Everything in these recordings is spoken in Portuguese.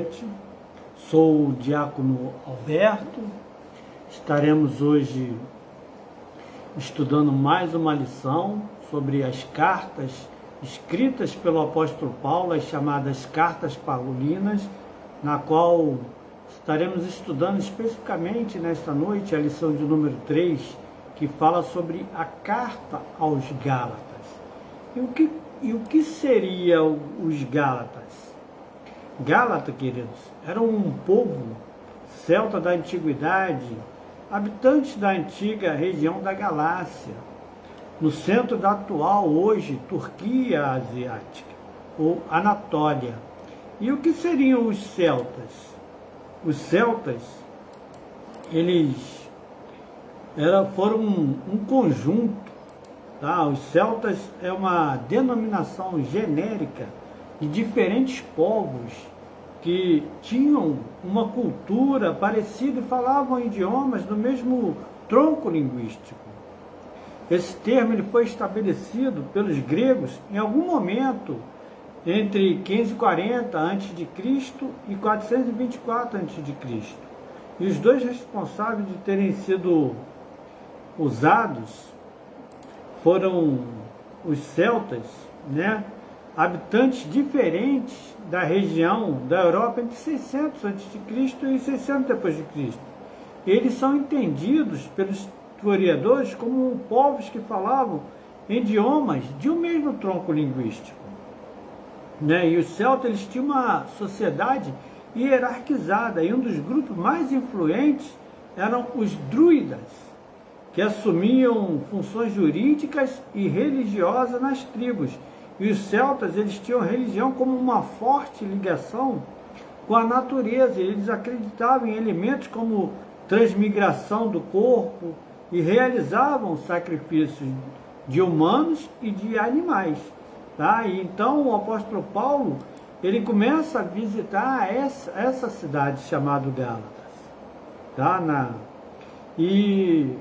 noite. Sou o diácono Alberto. Estaremos hoje estudando mais uma lição sobre as cartas escritas pelo apóstolo Paulo, as chamadas cartas paulinas, na qual estaremos estudando especificamente nesta noite a lição de número 3, que fala sobre a carta aos Gálatas. E o que seriam os Gálatas? Gálata, queridos, era um povo celta da antiguidade, habitantes da antiga região da Galácia, no centro da atual, hoje, Turquia Asiática, ou Anatólia. E o que seriam os celtas? Os celtas, eles foram um conjunto, tá? Os celtas é uma denominação genérica de diferentes povos que tinham uma cultura parecida e falavam idiomas do mesmo tronco linguístico. Esse termo ele foi estabelecido pelos gregos em algum momento entre 540 a.C. e 424 a.C. E os dois responsáveis de terem sido usados foram os celtas, né? Habitantes diferentes da região da Europa entre 600 a.C. e 600 depois de Cristo. Eles são entendidos pelos historiadores como povos que falavam idiomas de um mesmo tronco linguístico, né? E os celtas eles tinham uma sociedade hierarquizada, e um dos grupos mais influentes eram os druidas, que assumiam funções jurídicas e religiosas nas tribos. E os celtas, eles tinham a religião como uma forte ligação com a natureza. Eles acreditavam em elementos como transmigração do corpo e realizavam sacrifícios de humanos e de animais. Tá? E então o apóstolo Paulo, ele começa a visitar essa cidade chamada Gálatas. Tá? E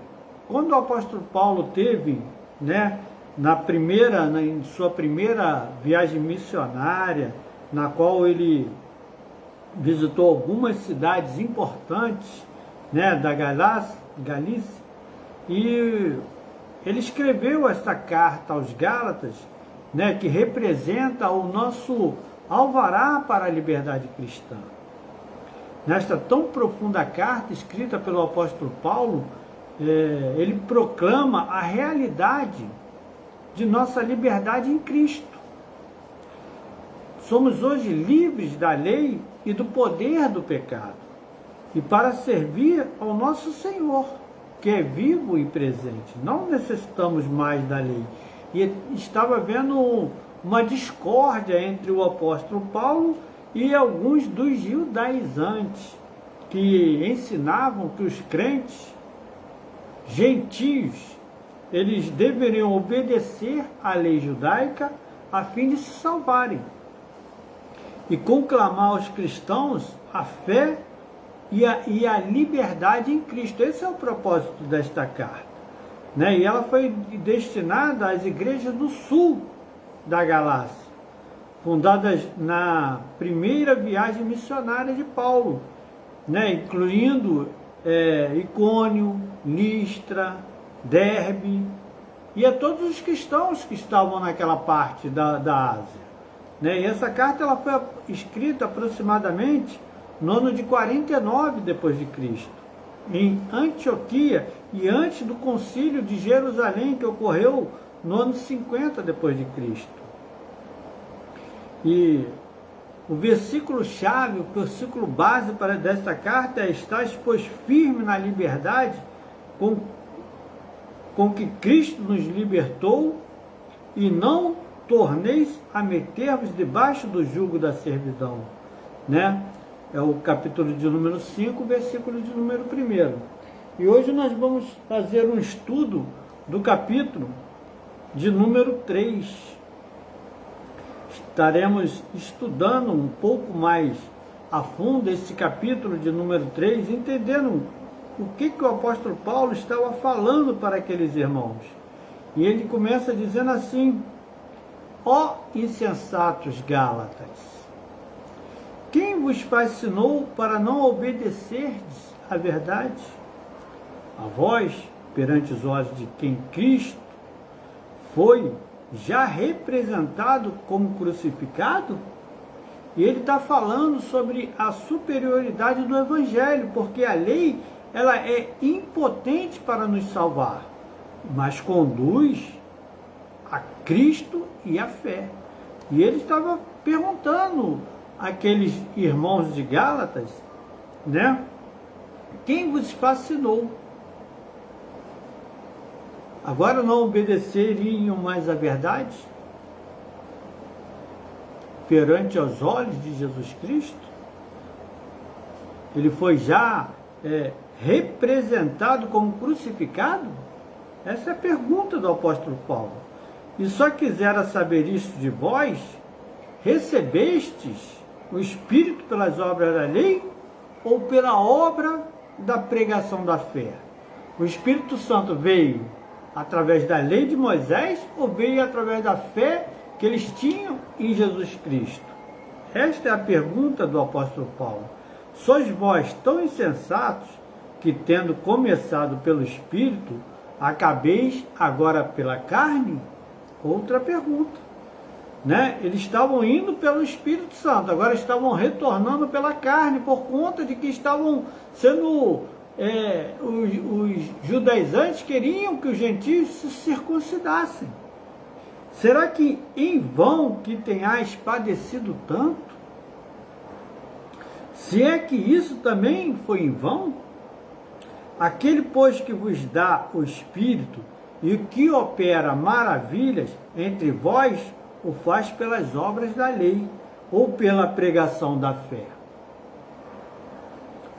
quando o apóstolo Paulo teve, né, em sua primeira viagem missionária, na qual ele visitou algumas cidades importantes, né, da Galícia, e ele escreveu esta carta aos Gálatas, né, que representa o nosso alvará para a liberdade cristã. Nesta tão profunda carta escrita pelo apóstolo Paulo, ele proclama a realidade de nossa liberdade em Cristo. Somos hoje livres da lei e do poder do pecado, e para servir ao nosso Senhor, que é vivo e presente. Não necessitamos mais da lei. E estava havendo uma discórdia entre o apóstolo Paulo e alguns dos judaizantes, que ensinavam que os crentes gentios eles deveriam obedecer à lei judaica a fim de se salvarem, e conclamar aos cristãos a fé e a liberdade em Cristo. Esse é o propósito desta carta, né? E ela foi destinada às igrejas do sul da Galácia, fundadas na primeira viagem missionária de Paulo, né? Incluindo Icônio, Listra, Derbe, e a todos os cristãos que estavam naquela parte da Ásia, né? E essa carta ela foi escrita aproximadamente no ano de 49 depois de Cristo, em Antioquia, e antes do concílio de Jerusalém, que ocorreu no ano 50 depois de Cristo. E o versículo-chave, o versículo base desta carta é: estás, pois, firme na liberdade com que Cristo nos libertou, e não torneis a meter-vos debaixo do jugo da servidão, né? É o capítulo de número 5, versículo de número 1. E hoje nós vamos fazer um estudo do capítulo de número 3. Estaremos estudando um pouco mais a fundo esse capítulo de número 3, entendendo o que o apóstolo Paulo estava falando para aqueles irmãos. E ele começa dizendo assim: ó insensatos Gálatas, quem vos fascinou para não obedecerdes à verdade? A vós, perante os olhos de quem Cristo foi já representado como crucificado? E ele está falando sobre a superioridade do Evangelho, porque a lei ela é impotente para nos salvar, mas conduz a Cristo e a fé. E ele estava perguntando àqueles irmãos de Gálatas, né? Quem vos fascinou? Agora não obedeceriam mais à verdade? Perante aos olhos de Jesus Cristo? Ele foi já representado como crucificado? Essa é a pergunta do apóstolo Paulo. E só quisera saber isso de vós, recebestes o Espírito pelas obras da lei ou pela obra da pregação da fé? O Espírito Santo veio através da lei de Moisés ou veio através da fé que eles tinham em Jesus Cristo? Esta é a pergunta do apóstolo Paulo. Sois vós tão insensatos que, tendo começado pelo Espírito, acabeis agora pela carne? Outra pergunta, né? Eles estavam indo pelo Espírito Santo, agora estavam retornando pela carne, por conta de que estavam sendo... os judaizantes queriam que os gentios se circuncidassem. Será que em vão que tenhais padecido tanto? Se é que isso também foi em vão? Aquele, pois, que vos dá o Espírito e que opera maravilhas entre vós, o faz pelas obras da lei ou pela pregação da fé?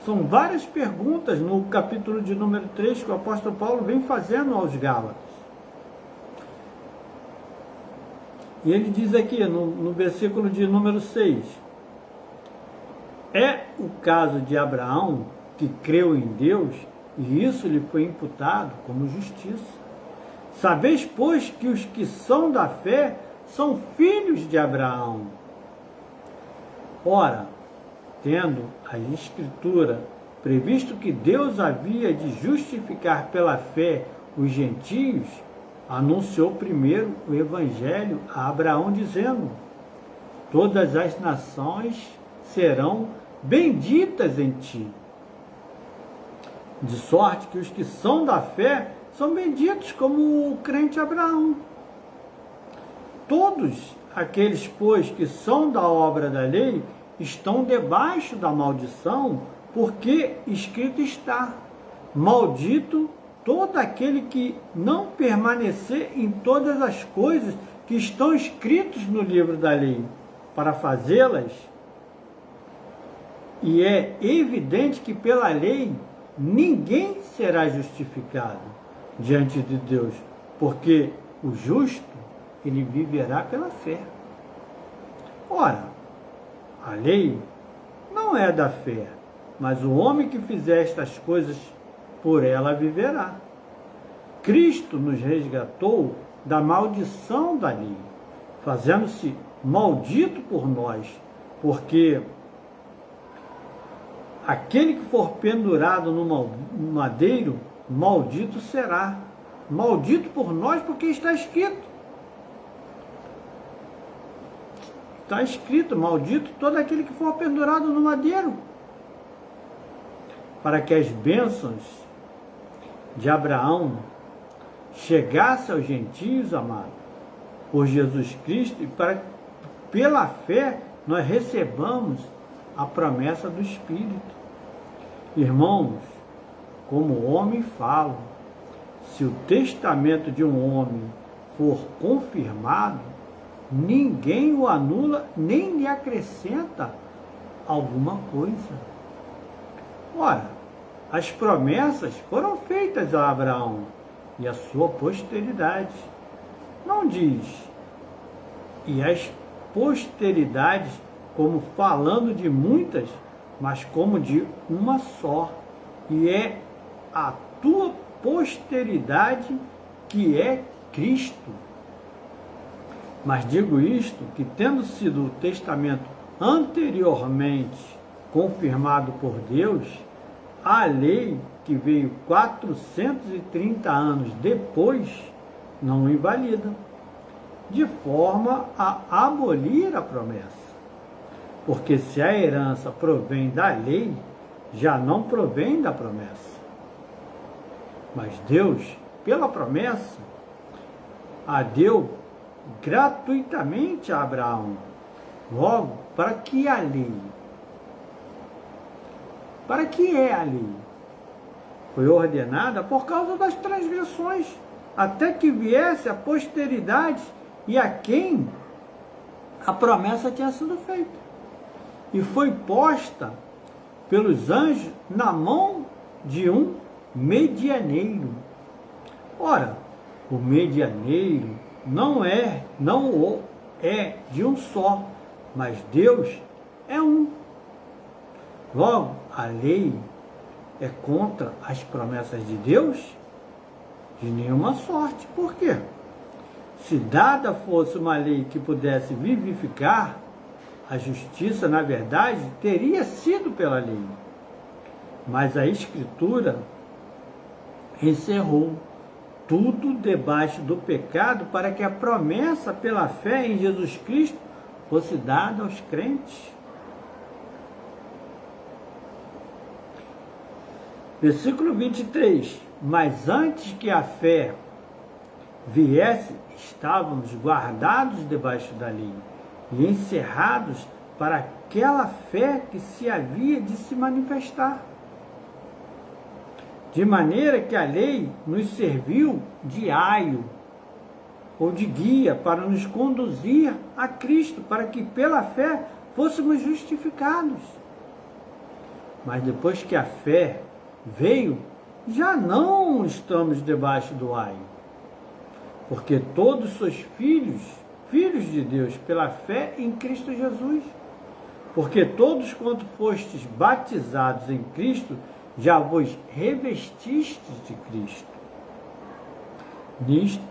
São várias perguntas no capítulo de número 3 que o apóstolo Paulo vem fazendo aos Gálatas. E ele diz aqui no versículo de número 6, é o caso de Abraão, que creu em Deus, e isso lhe foi imputado como justiça. Sabeis, pois, que os que são da fé são filhos de Abraão. Ora, tendo a Escritura previsto que Deus havia de justificar pela fé os gentios, anunciou primeiro o Evangelho a Abraão, dizendo: todas as nações serão benditas em ti. De sorte que os que são da fé são benditos como o crente Abraão. Todos aqueles, pois, que são da obra da lei, estão debaixo da maldição, porque escrito está: maldito todo aquele que não permanecer em todas as coisas que estão escritas no livro da lei, para fazê-las. E é evidente que pela lei ninguém será justificado diante de Deus, porque o justo, ele viverá pela fé. Ora, a lei não é da fé, mas o homem que fizer estas coisas, por ela viverá. Cristo nos resgatou da maldição da lei, fazendo-se maldito por nós, porque aquele que for pendurado no madeiro, maldito será. Maldito por nós, porque está escrito. Está escrito: maldito todo aquele que for pendurado no madeiro. Para que as bênçãos de Abraão chegassem aos gentios, amados, por Jesus Cristo, e para que pela fé nós recebamos a promessa do Espírito. Irmãos, como o homem fala, se o testamento de um homem for confirmado, ninguém o anula nem lhe acrescenta alguma coisa. Ora, as promessas foram feitas a Abraão e a sua posteridade. Não diz, e as posteridades, como falando de muitas, mas como de uma só, e é a tua posteridade que é Cristo. Mas digo isto, que tendo sido o testamento anteriormente confirmado por Deus, a lei que veio 430 anos depois não invalida, de forma a abolir a promessa. Porque se a herança provém da lei, já não provém da promessa. Mas Deus, pela promessa, a deu gratuitamente a Abraão. Logo, para que a lei? Para que é a lei? Foi ordenada por causa das transgressões, até que viesse a posteridade e a quem a promessa tinha sido feita. E foi posta pelos anjos na mão de um medianeiro. Ora, o medianeiro não é de um só, mas Deus é um. Logo, a lei é contra as promessas de Deus? De nenhuma sorte. Por quê? Se dada fosse uma lei que pudesse vivificar, a justiça, na verdade, teria sido pela lei. Mas a Escritura encerrou tudo debaixo do pecado para que a promessa pela fé em Jesus Cristo fosse dada aos crentes. Versículo 23. Mas antes que a fé viesse, estávamos guardados debaixo da lei e encerrados para aquela fé que se havia de se manifestar. De maneira que a lei nos serviu de aio ou de guia para nos conduzir a Cristo, para que pela fé fôssemos justificados. Mas depois que a fé veio, já não estamos debaixo do aio, porque todos sois filhos de Deus pela fé em Cristo Jesus. Porque todos quanto fostes batizados em Cristo, já vos revestistes de Cristo. Nisto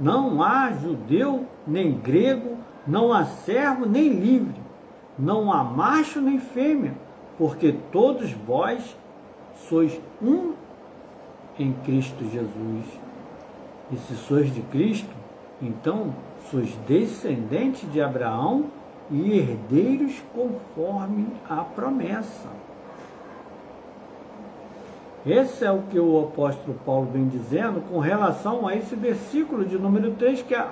não há judeu nem grego, não há servo nem livre, não há macho nem fêmea, porque todos vós sois um em Cristo Jesus. E se sois de Cristo, então sois descendentes de Abraão e herdeiros conforme a promessa. Esse é o que o apóstolo Paulo vem dizendo com relação a esse versículo de número 3, que é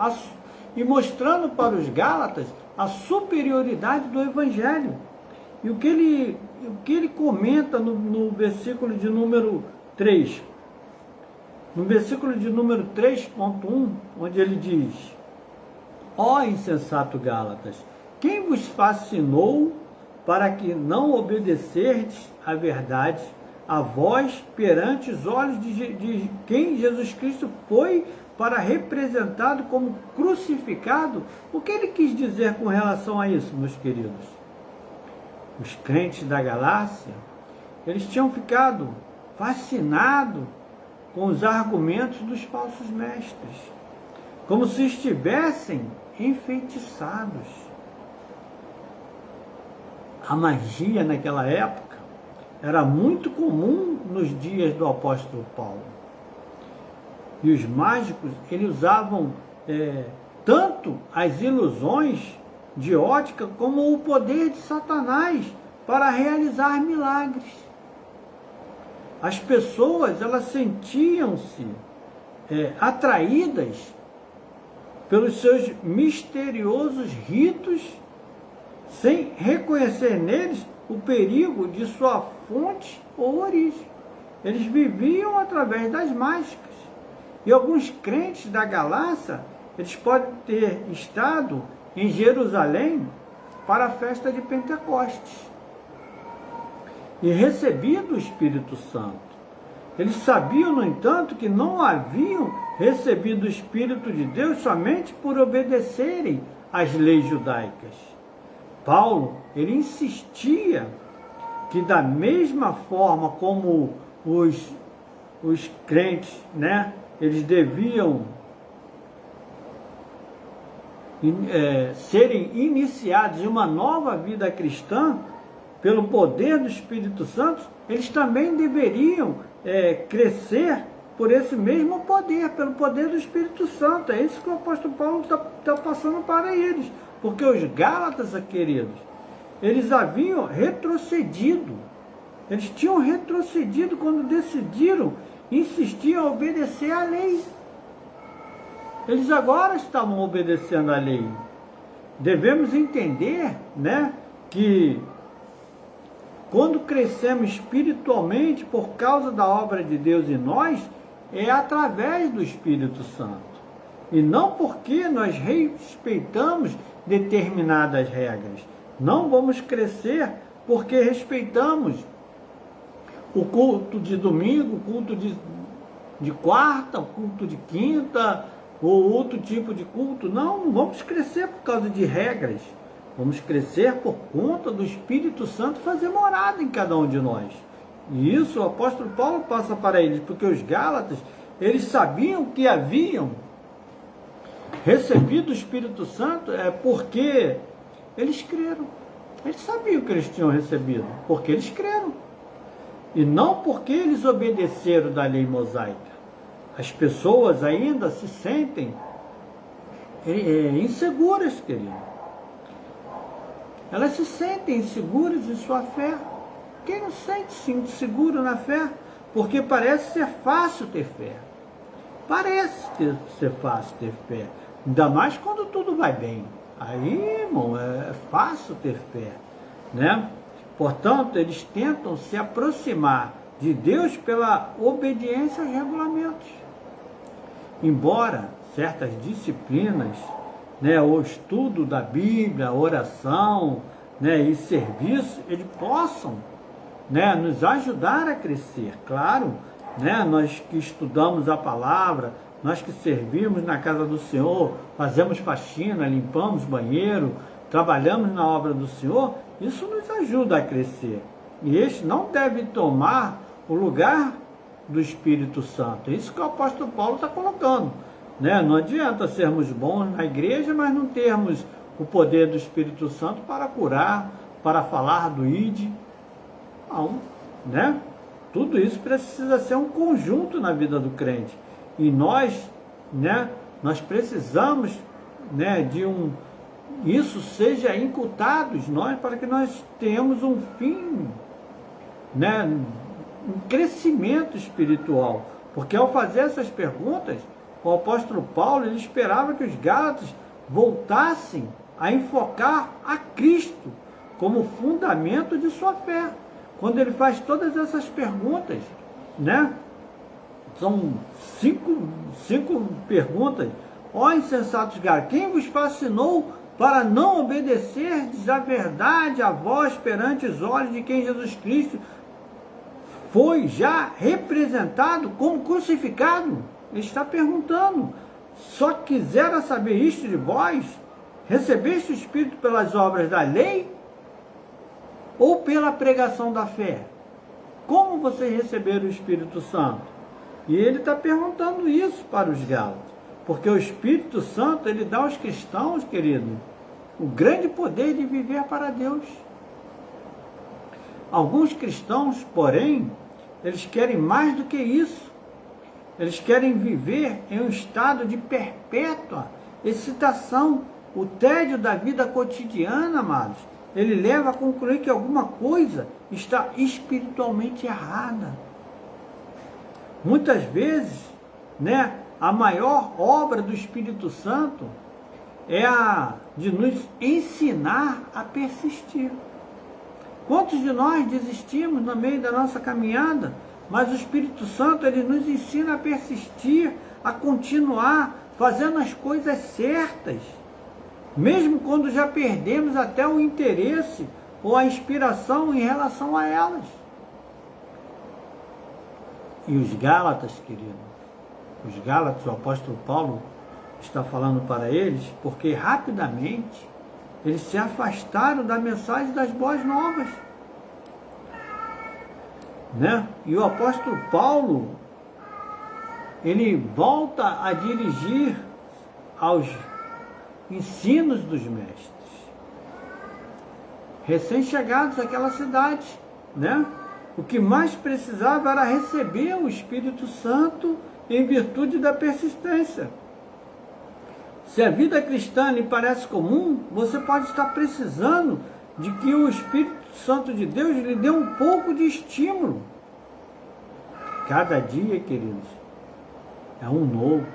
e mostrando para os Gálatas a superioridade do Evangelho. E o que ele comenta no versículo de número 3? No versículo de número 3.1, onde ele diz: ó insensato Gálatas, quem vos fascinou para que não obedecerdes à verdade, a vós perante os olhos de quem Jesus Cristo foi para representado como crucificado? O que ele quis dizer com relação a isso, meus queridos? Os crentes da Galácia, eles tinham ficado fascinados com os argumentos dos falsos mestres, como se estivessem enfeitiçados. A magia naquela época era muito comum nos dias do apóstolo Paulo. E os mágicos, eles usavam tanto as ilusões de ótica como o poder de Satanás para realizar milagres. As pessoas, elas sentiam-se atraídas pelos seus misteriosos ritos, sem reconhecer neles o perigo de sua fonte ou origem. Eles viviam através das mágicas. E alguns crentes da Galácia, eles podem ter estado em Jerusalém para a festa de Pentecostes e recebido o Espírito Santo. Eles sabiam, no entanto, que não haviam recebido o Espírito de Deus somente por obedecerem às leis judaicas. Paulo, ele insistia que da mesma forma como os crentes, eles deviam serem iniciados em uma nova vida cristã pelo poder do Espírito Santo, eles também deveriam crescer por esse mesmo poder, pelo poder do Espírito Santo. É isso que o apóstolo Paulo está passando para eles. Porque os Gálatas, queridos, eles haviam retrocedido. Eles tinham retrocedido quando decidiram insistir a obedecer à lei. Eles agora estavam obedecendo à lei. Devemos entender, né, que quando crescemos espiritualmente por causa da obra de Deus em nós, é através do Espírito Santo. E não porque nós respeitamos determinadas regras. Não vamos crescer porque respeitamos o culto de domingo, o culto de quarta, o culto de quinta, ou outro tipo de culto. Não vamos crescer por causa de regras. Vamos crescer por conta do Espírito Santo fazer morada em cada um de nós. E isso o apóstolo Paulo passa para eles, porque os Gálatas, eles sabiam que haviam recebido o Espírito Santo porque eles creram. Eles sabiam que eles tinham recebido, porque eles creram. E não porque eles obedeceram da lei mosaica. As pessoas ainda se sentem inseguras, querido. Elas se sentem inseguras em sua fé. Quem não sente-se inseguro na fé? Porque parece ser fácil ter fé. Parece ser fácil ter fé. Ainda mais quando tudo vai bem. Aí, irmão, é fácil ter fé, né? Portanto, eles tentam se aproximar de Deus pela obediência aos regulamentos. Embora certas disciplinas, né, o estudo da Bíblia, a oração, né, e serviço, eles possam, né, nos ajudar a crescer. Claro, né, nós que estudamos a palavra, nós que servimos na casa do Senhor, fazemos faxina, limpamos banheiro, trabalhamos na obra do Senhor, isso nos ajuda a crescer. E este não deve tomar o lugar do Espírito Santo. É isso que o apóstolo Paulo está colocando, né? Não adianta sermos bons na igreja, mas não termos o poder do Espírito Santo para curar, para falar do ID. Não, né? Tudo isso precisa ser um conjunto na vida do crente. E nós, né, nós precisamos, né, isso seja incutado em nós para que nós tenhamos um fim, né, um crescimento espiritual. Porque ao fazer essas perguntas, o apóstolo Paulo ele esperava que os Gálatas voltassem a enfocar a Cristo como fundamento de sua fé. Quando ele faz todas essas perguntas, né? São cinco perguntas. Ó insensatos Gálatas, quem vos fascinou para não obedecerdes à verdade, a vós perante os olhos de quem Jesus Cristo foi já representado como crucificado? Ele está perguntando. Só quisera saber isto de vós? Recebeste o Espírito pelas obras da lei ou pela pregação da fé? Como vocês receberam o Espírito Santo? E ele está perguntando isso para os Gálatas, porque o Espírito Santo, ele dá aos cristãos, querido, o grande poder de viver para Deus. Alguns cristãos, porém, eles querem mais do que isso. Eles querem viver em um estado de perpétua excitação. O tédio da vida cotidiana, amados, ele leva a concluir que alguma coisa está espiritualmente errada. Muitas vezes, né, a maior obra do Espírito Santo é a de nos ensinar a persistir. Quantos de nós desistimos no meio da nossa caminhada? Mas o Espírito Santo, ele nos ensina a persistir, a continuar fazendo as coisas certas, mesmo quando já perdemos até o interesse ou a inspiração em relação a elas. E os Gálatas, querido, os Gálatas, o apóstolo Paulo está falando para eles, porque rapidamente eles se afastaram da mensagem das boas novas, né? E o apóstolo Paulo, ele volta a dirigir ensinos dos mestres. Recém-chegados àquela cidade, né? O que mais precisava era receber o Espírito Santo em virtude da persistência. Se a vida cristã lhe parece comum, você pode estar precisando de que o Espírito Santo de Deus lhe dê um pouco de estímulo. Cada dia, queridos, é um novo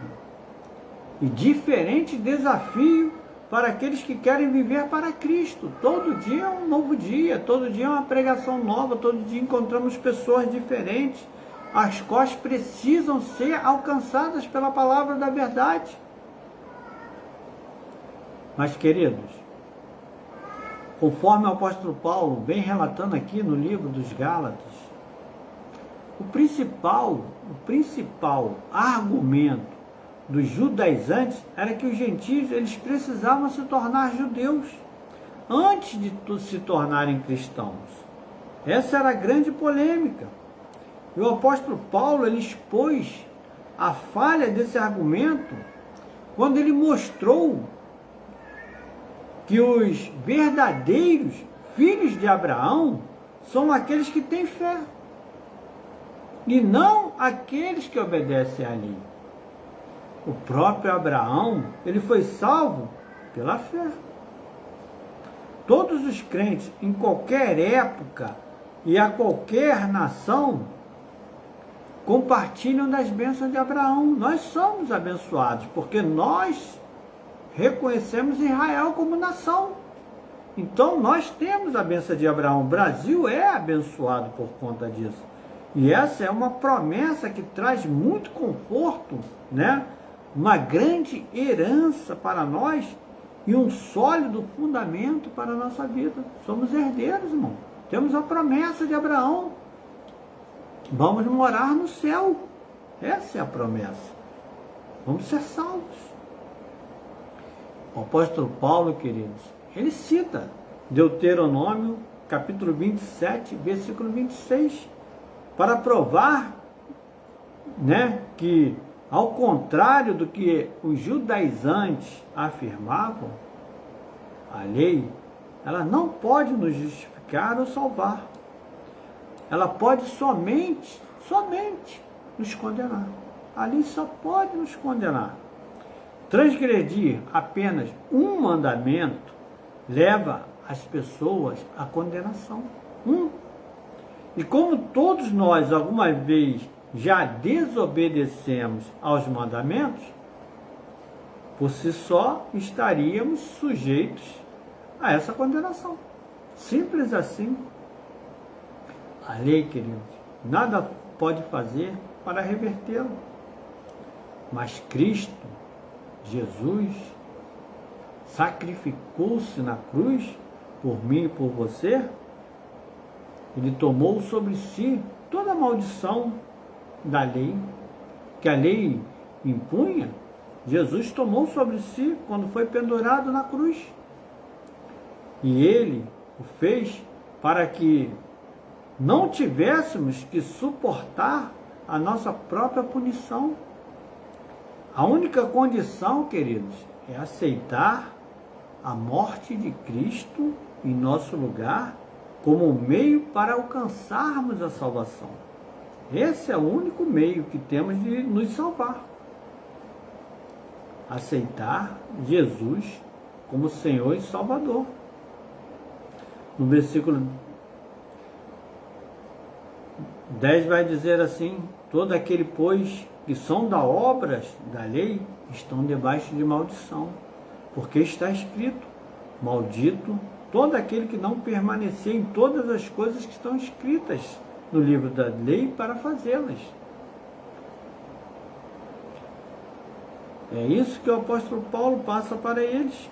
e diferente desafio para aqueles que querem viver para Cristo. Todo dia é um novo dia, todo dia é uma pregação nova, todo dia encontramos pessoas diferentes, as quais precisam ser alcançadas pela palavra da verdade. Mas, queridos, conforme o apóstolo Paulo vem relatando aqui no livro dos Gálatas, o principal argumento dos judaizantes era que os gentios eles precisavam se tornar judeus antes de se tornarem cristãos. Essa era a grande polêmica. E o apóstolo Paulo ele expôs a falha desse argumento quando ele mostrou que os verdadeiros filhos de Abraão são aqueles que têm fé e não aqueles que obedecem à lei. O próprio Abraão, ele foi salvo pela fé. Todos os crentes, em qualquer época e a qualquer nação, compartilham das bênçãos de Abraão. Nós somos abençoados, porque nós reconhecemos Israel como nação. Então, nós temos a bênção de Abraão. O Brasil é abençoado por conta disso. E essa é uma promessa que traz muito conforto, né? Uma grande herança para nós e um sólido fundamento para a nossa vida. Somos herdeiros, irmão. Temos a promessa de Abraão. Vamos morar no céu. Essa é a promessa. Vamos ser salvos. O apóstolo Paulo, queridos, ele cita Deuteronômio, capítulo 27, versículo 26, para provar, né, que, ao contrário do que os judaizantes afirmavam, a lei, ela não pode nos justificar ou salvar. Ela pode somente nos condenar. A lei só pode nos condenar. Transgredir apenas um mandamento leva as pessoas à condenação. E como todos nós alguma vez já desobedecemos aos mandamentos, por si só estaríamos sujeitos a essa condenação. Simples assim. A lei, queridos, nada pode fazer para revertê-la. Mas Cristo, Jesus, sacrificou-se na cruz por mim e por você. Ele tomou sobre si toda a maldição da lei, que a lei impunha. Jesus tomou sobre si quando foi pendurado na cruz. E ele o fez para que não tivéssemos que suportar a nossa própria punição. A única condição, queridos, é aceitar a morte de Cristo em nosso lugar como um meio para alcançarmos a salvação. Esse é o único meio que temos de nos salvar. Aceitar Jesus como Senhor e Salvador. No versículo 10 vai dizer assim: todo aquele, pois, que são da obras da lei, estão debaixo de maldição, porque está escrito: maldito todo aquele que não permanecer em todas as coisas que estão escritas no livro da lei para fazê-las. É isso que o apóstolo Paulo passa para eles.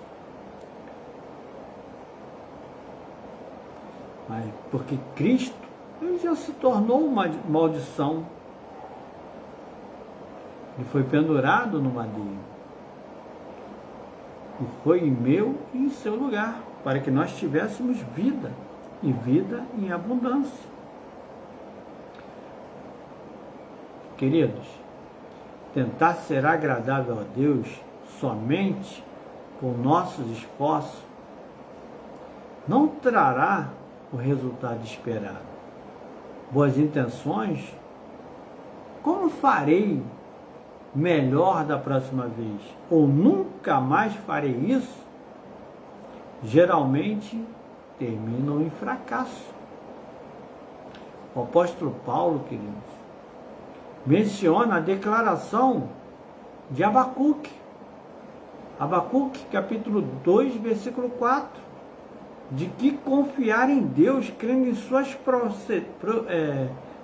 Mas porque Cristo, ele já se tornou uma maldição. Ele foi pendurado no madeiro. E foi em meu e em seu lugar, para que nós tivéssemos vida, e vida em abundância. Queridos, tentar ser agradável a Deus somente com nossos esforços, não trará o resultado esperado. Boas intenções, como farei melhor da próxima vez? Ou nunca mais farei isso? Geralmente terminam em fracasso. O apóstolo Paulo, queridos, menciona a declaração de Abacuque. Abacuque, capítulo 2, versículo 4. De que confiar em Deus, crendo em suas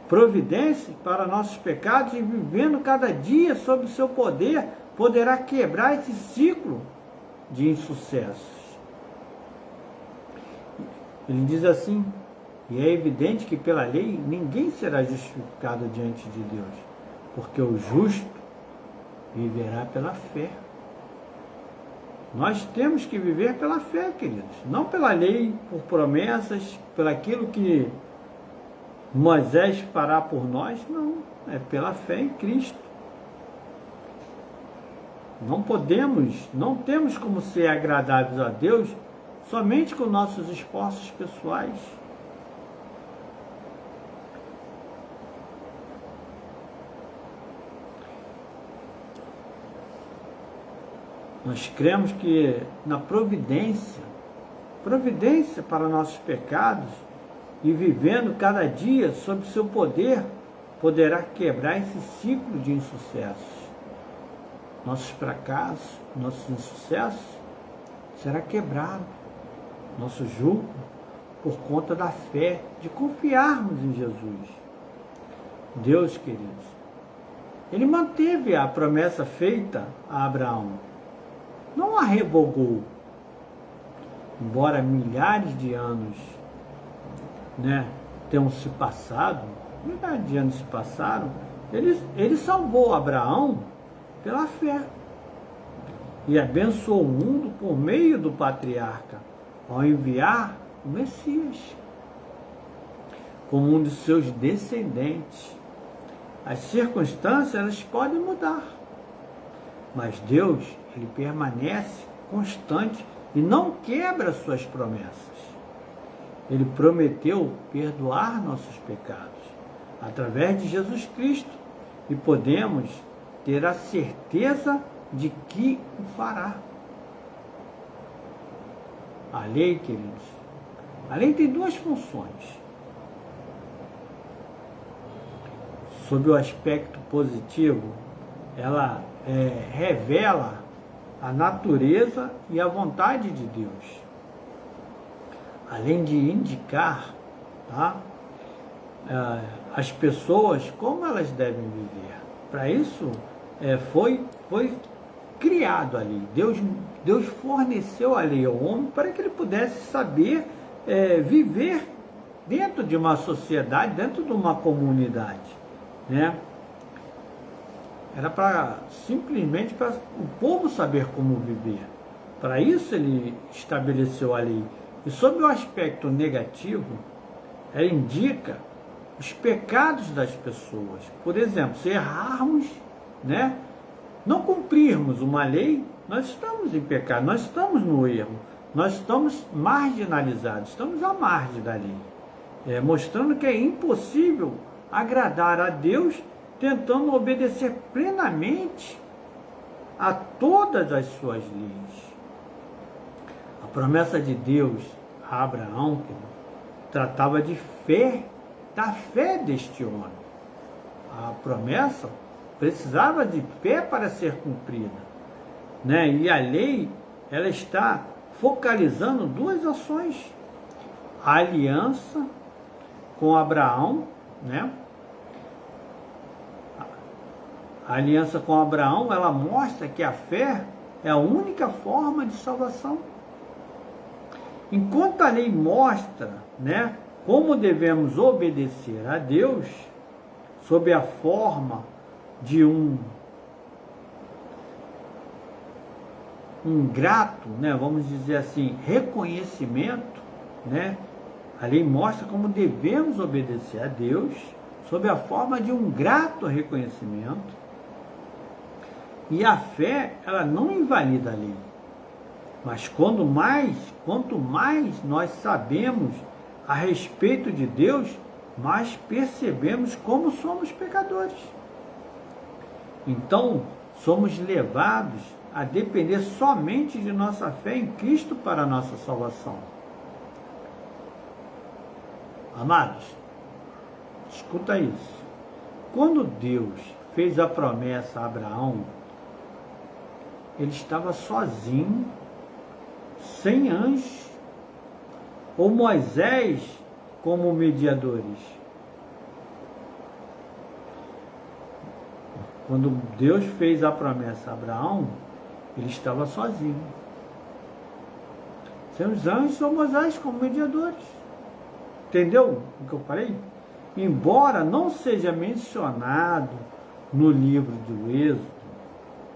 providências para nossos pecados e vivendo cada dia sob o seu poder, poderá quebrar esse ciclo de insucessos. Ele diz assim: e é evidente que pela lei ninguém será justificado diante de Deus, porque o justo viverá pela fé. Nós temos que viver pela fé, queridos, não pela lei, por promessas, por aquilo que Moisés fará por nós, não, é pela fé em Cristo. Não temos como ser agradáveis a Deus somente com nossos esforços pessoais. Nós cremos que na providência para nossos pecados e vivendo cada dia sob seu poder, poderá quebrar esse ciclo de insucessos. Nossos fracassos, nossos insucessos será quebrado. Nosso jugo por conta da fé, de confiarmos em Jesus. Deus, queridos, Ele manteve a promessa feita a Abraão. Não a revogou. Embora milhares de anos tenham se passado, milhares de anos se passaram, ele salvou Abraão pela fé e abençoou o mundo por meio do patriarca, ao enviar o Messias como um de seus descendentes. As circunstâncias, elas podem mudar, mas Deus, Ele permanece constante e não quebra suas promessas. Ele prometeu perdoar nossos pecados através de Jesus Cristo e podemos ter a certeza de que o fará. A lei, queridos, a lei tem duas funções. Sob o aspecto positivo, ela revela a natureza e a vontade de Deus, além de indicar as pessoas como elas devem viver. Para isso foi criado a lei. Deus forneceu a lei ao homem para que ele pudesse saber viver dentro de uma sociedade, dentro de uma comunidade, né? Era simplesmente para o povo saber como viver. Para isso ele estabeleceu a lei. E sob o aspecto negativo, ela indica os pecados das pessoas. Por exemplo, se errarmos, não cumprirmos uma lei, nós estamos em pecado, nós estamos no erro, nós estamos marginalizados, estamos à margem da lei, mostrando que é impossível agradar a Deus tentando obedecer plenamente a todas as suas leis. A promessa de Deus a Abraão tratava de fé, da fé deste homem. A promessa precisava de fé para ser cumprida, E a lei, ela está focalizando duas ações: a aliança com Abraão, A aliança com Abraão, ela mostra que a fé é a única forma de salvação. Enquanto a lei mostra, como devemos obedecer a Deus, sob a forma de um grato, vamos dizer assim, reconhecimento, A lei mostra como devemos obedecer a Deus, sob a forma de um grato reconhecimento. E a fé, ela não invalida a lei. Mas quanto mais nós sabemos a respeito de Deus, mais percebemos como somos pecadores. Então, somos levados a depender somente de nossa fé em Cristo para a nossa salvação. Amados, escuta isso. Quando Deus fez a promessa a Abraão, ele estava sozinho, sem anjos, ou Moisés como mediadores. Quando Deus fez a promessa a Abraão, ele estava sozinho, sem os anjos ou Moisés como mediadores. Entendeu o que eu falei? Embora não seja mencionado no livro do Êxodo,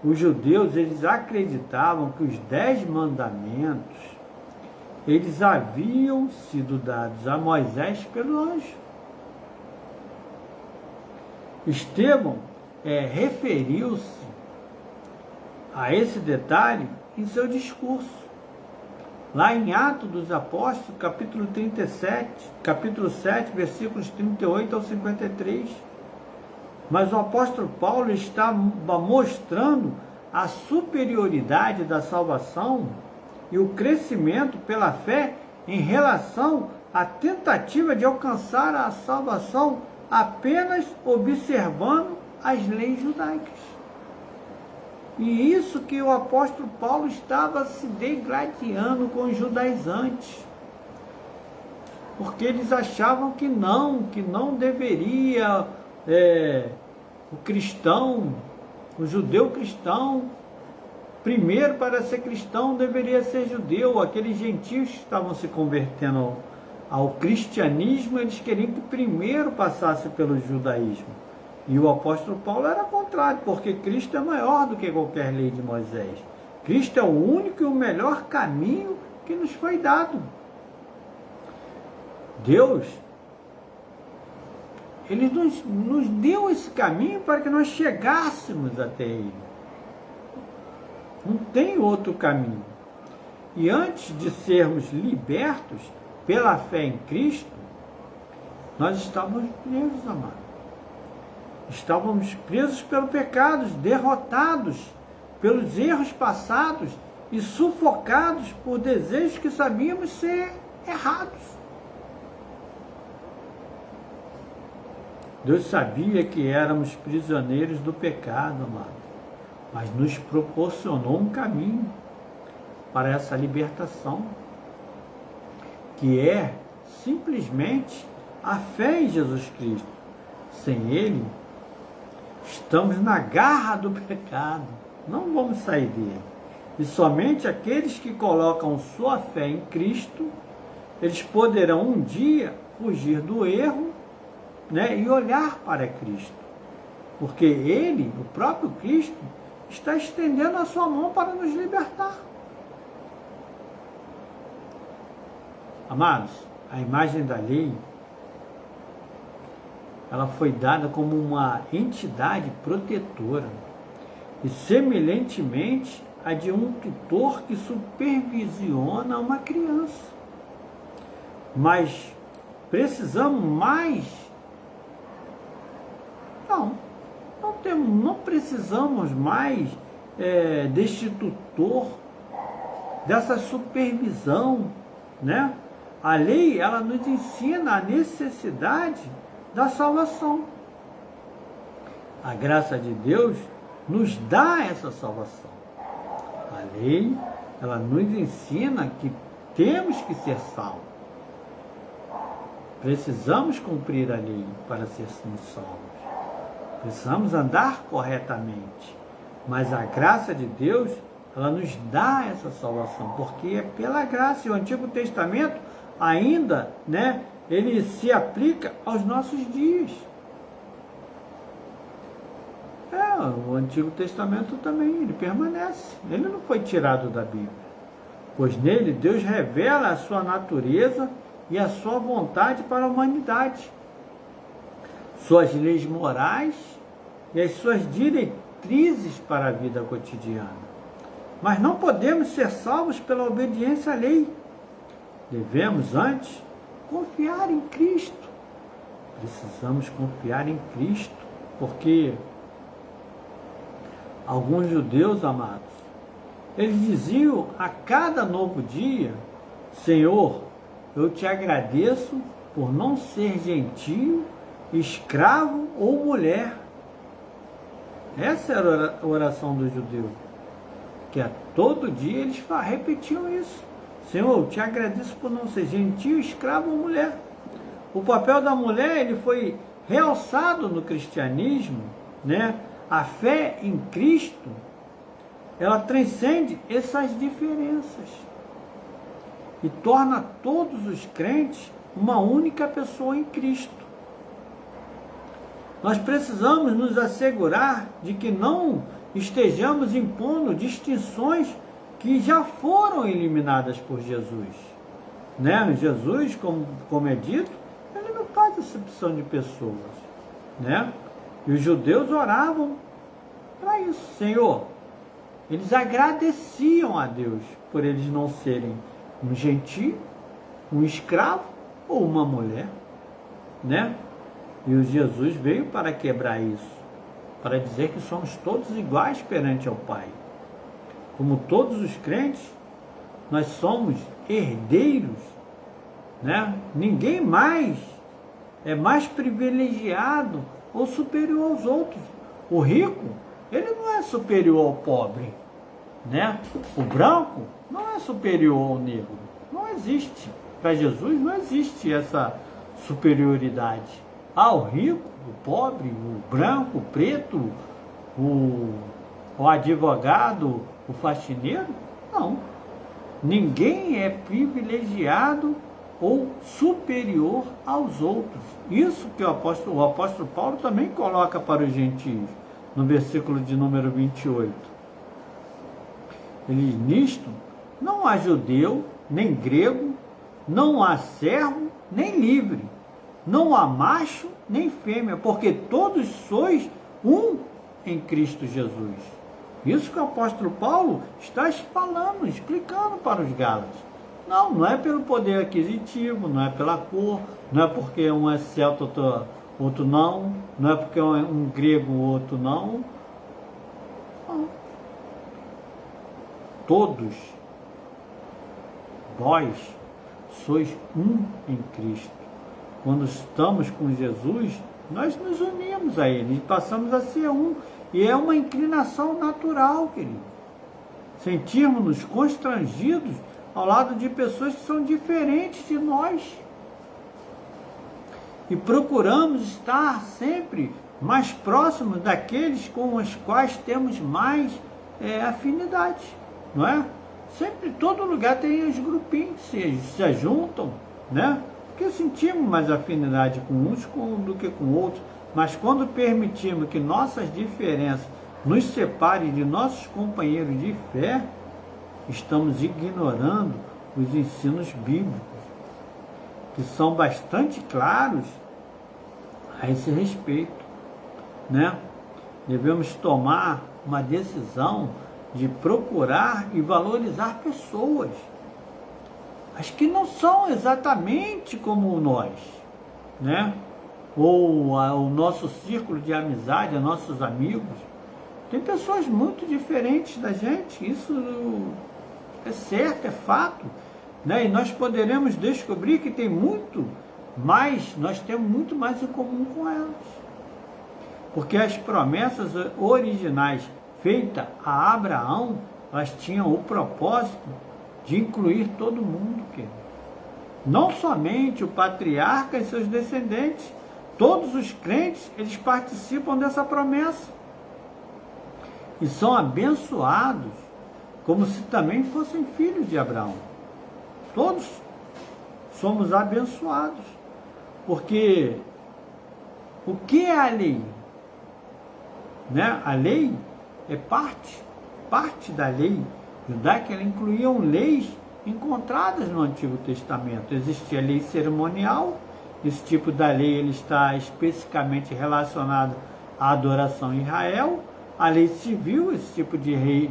os judeus, eles acreditavam que os 10 mandamentos, eles haviam sido dados a Moisés pelo anjo. Estevão referiu-se a esse detalhe em seu discurso, lá em Atos dos Apóstolos, capítulo 7, versículos 38 ao 53. Mas o apóstolo Paulo está mostrando a superioridade da salvação e o crescimento pela fé em relação à tentativa de alcançar a salvação apenas observando as leis judaicas. E isso que o apóstolo Paulo estava se degladiando com os judaizantes, porque eles achavam que não deveria o cristão, o judeu cristão, primeiro para ser cristão deveria ser judeu. Aqueles gentios que estavam se convertendo ao cristianismo, eles queriam que primeiro passasse pelo judaísmo. E o apóstolo Paulo era contrário, porque Cristo é maior do que qualquer lei de Moisés. Cristo é o único e o melhor caminho que nos foi dado. Deus, Ele nos deu esse caminho para que nós chegássemos até Ele. Não tem outro caminho. E antes de sermos libertos pela fé em Cristo, nós estávamos presos, amados. Estávamos presos pelo pecado, derrotados pelos erros passados e sufocados por desejos que sabíamos ser errados. Deus sabia que éramos prisioneiros do pecado, amado, mas nos proporcionou um caminho para essa libertação, que é simplesmente a fé em Jesus Cristo. Sem Ele, estamos na garra do pecado, não vamos sair dele. E somente aqueles que colocam sua fé em Cristo, eles poderão um dia fugir do erro, e olhar para Cristo. Porque Ele, o próprio Cristo, está estendendo a sua mão para nos libertar. Amados, a imagem da lei, ela foi dada como uma entidade protetora e semelhantemente a de um tutor que supervisiona uma criança. Mas precisamos mais? Não precisamos mais deste tutor, dessa supervisão, A lei, ela nos ensina a necessidade da salvação. A graça de Deus nos dá essa salvação. A lei, ela nos ensina que temos que ser salvos. Precisamos cumprir a lei para sermos salvos. Precisamos andar corretamente. Mas a graça de Deus, ela nos dá essa salvação, porque é pela graça. E o Antigo Testamento ainda, ele se aplica aos nossos dias. O Antigo Testamento também, ele permanece. Ele não foi tirado da Bíblia. Pois nele Deus revela a sua natureza e a sua vontade para a humanidade. Suas leis morais e as suas diretrizes para a vida cotidiana. Mas não podemos ser salvos pela obediência à lei. Devemos antes confiar em Cristo. Precisamos confiar em Cristo, porque alguns judeus, amados, eles diziam a cada novo dia: Senhor, eu te agradeço por não ser gentio, escravo ou mulher. Essa era a oração do judeu, que a todo dia eles repetiam isso. Senhor, eu te agradeço por não ser gentio, escravo ou mulher. O papel da mulher ele foi realçado no cristianismo, né? A fé em Cristo, ela transcende essas diferenças e torna todos os crentes uma única pessoa em Cristo. Nós precisamos nos assegurar de que não estejamos impondo distinções que já foram eliminadas por Jesus. Né? Jesus, como é dito, ele não faz acepção de pessoas. Né? E os judeus oravam para isso. Senhor, eles agradeciam a Deus por eles não serem um gentio, um escravo ou uma mulher. Né? E o Jesus veio para quebrar isso, para dizer que somos todos iguais perante ao Pai. Como todos os crentes, nós somos herdeiros, né? Ninguém mais é mais privilegiado ou superior aos outros. O rico, ele não é superior ao pobre, né? O branco não é superior ao negro. Não existe. Para Jesus não existe essa superioridade. O rico, o pobre, o branco, o preto, o advogado, o faxineiro? Não. Ninguém é privilegiado ou superior aos outros. Isso que o apóstolo Paulo também coloca para os gentios, no versículo de número 28. Ele diz: nisto não há judeu, nem grego, não há servo, nem livre, não há macho nem fêmea, porque todos sois um em Cristo Jesus. Isso que o apóstolo Paulo está falando, explicando para os Gálatas. Não é pelo poder aquisitivo, não é pela cor, não é porque um é celta, outro não, não é porque um grego, outro não. Não. Todos vós sois um em Cristo. Quando estamos com Jesus, nós nos unimos a Ele e passamos a ser um. E é uma inclinação natural, querido. Sentirmos-nos constrangidos ao lado de pessoas que são diferentes de nós. E procuramos estar sempre mais próximos daqueles com os quais temos mais afinidade, não é? Sempre, todo lugar tem os grupinhos que se juntam, né? Porque sentimos mais afinidade com uns do que com outros, mas quando permitimos que nossas diferenças nos separem de nossos companheiros de fé, estamos ignorando os ensinos bíblicos, que são bastante claros a esse respeito, né? Devemos tomar uma decisão de procurar e valorizar pessoas, as que não são exatamente como nós, né? Ou o nosso círculo de amizade, nossos amigos. Tem pessoas muito diferentes da gente, isso é certo, é fato, né? E nós poderemos descobrir que tem muito mais, nós temos muito mais em comum com elas. Porque as promessas originais feitas a Abraão, elas tinham o propósito de incluir todo mundo, querido. Não somente o patriarca e seus descendentes, todos os crentes, eles participam dessa promessa. E são abençoados, como se também fossem filhos de Abraão. Todos somos abençoados. Porque o que é a lei? Né? A lei é parte da lei judaica, ela incluía leis encontradas no Antigo Testamento. Existia a lei cerimonial, esse tipo da lei ele está especificamente relacionado à adoração em Israel, A lei civil, esse tipo de lei,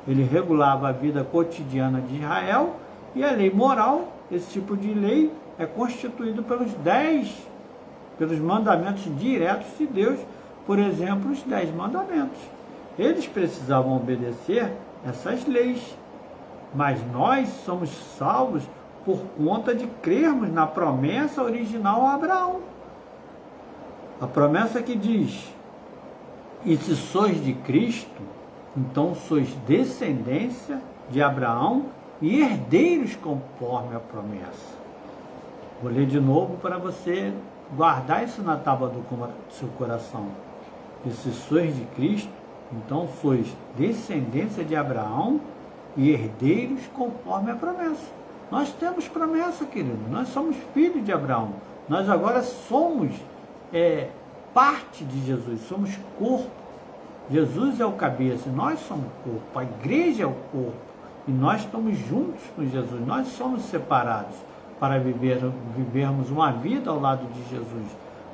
ele regulava a vida cotidiana de Israel, e a lei moral, esse tipo de lei, é constituído pelos mandamentos diretos de Deus, por exemplo, os 10 mandamentos. Eles precisavam obedecer essas leis, mas nós somos salvos por conta de crermos na promessa original a Abraão. A promessa que diz: e se sois de Cristo, então sois descendência de Abraão e herdeiros conforme a promessa. Vou ler de novo para você guardar isso na tábua do seu coração. E se sois de Cristo, então sois descendência de Abraão e herdeiros conforme a promessa. Nós temos promessa, querido. Nós somos filhos de Abraão. Nós agora somos parte de Jesus, somos corpo. Jesus é o cabeça, nós somos corpo. A igreja é o corpo. E nós estamos juntos com Jesus. Nós somos separados para vivermos uma vida ao lado de Jesus.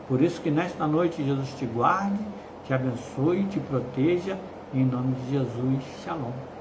Por isso que nesta noite Jesus te guarde, te abençoe, te proteja. Em nome de Jesus, Shalom.